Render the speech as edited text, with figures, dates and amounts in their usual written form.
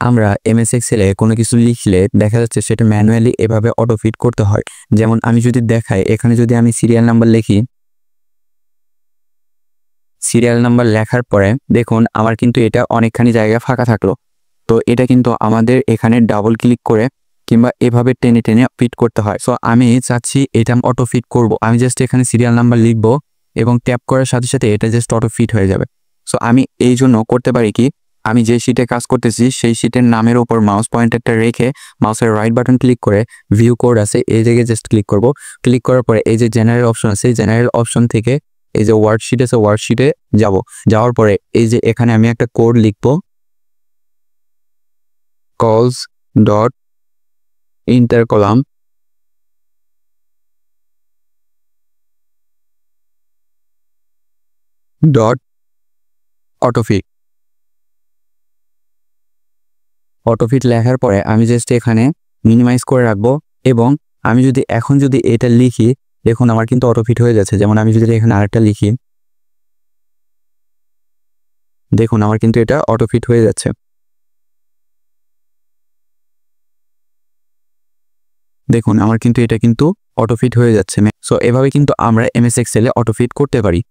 আমরা এমএস এক্সেলে কোনো কিছু লিখলে দেখা যাচ্ছে সেটা ম্যানুয়ালি এভাবে অটো ফিট করতে হয়। যেমন আমি যদি দেখাই, এখানে যদি আমি সিরিয়াল নাম্বার লিখি, সিরিয়াল নাম্বার লেখার পরে দেখুন আমার কিন্তু এটা অনেকখানি জায়গা ফাঁকা থাকলো। তো এটা কিন্তু আমাদের এখানে ডাবল ক্লিক করে কিংবা এভাবে টেনে টেনে ফিট করতে হয়। সো আমি চাচ্ছি এটা অটো ফিট করব। আমি জাস্ট এখানে সিরিয়াল নাম্বার লিখব এবং ট্যাপ করার সাথে সাথে এটা জাস্ট অটো ফিট হয়ে যাবে। সো আমি এই জন্য করতে পারি কি, আমি যে শীটে কাজ করতেছি সেই শীটের নামের উপর মাউস পয়েন্টারটা রেখে মাউসের রাইট বাটন ক্লিক করে ভিউ কোড আছে এই জায়গায় জাস্ট ক্লিক করব। ক্লিক করার পরে এই যে জেনারেল অপশন আছে, জেনারেল অপশন থেকে এই যে ওয়ার্কশিট আছে ওয়ার্কশিটে যাব। যাওয়ার পরে এই যে এখানে আমি একটা কোড লিখব, কলস dot inter column dot autofit. Autofit লেখার পরে আমি জাস্ট এখানে মিনিমাইজ করে রাখবো এবং আমি যদি এখন যদি এটা লিখি, দেখুন আমার কিন্তু অটোফিট হয়ে যাচ্ছে। যেমন আমি যদি এখানে আরেকটা লিখি, দেখুন আমার কিন্তু এটা অটোফিট হয়ে যাচ্ছে। দেখুন আমার কিন্তু এটা কিন্তু অটোফিট হয়ে যাচ্ছে। সো এভাবে কিন্তু আমরা এমএস এক্সেলে অটোফিট করতে পারি।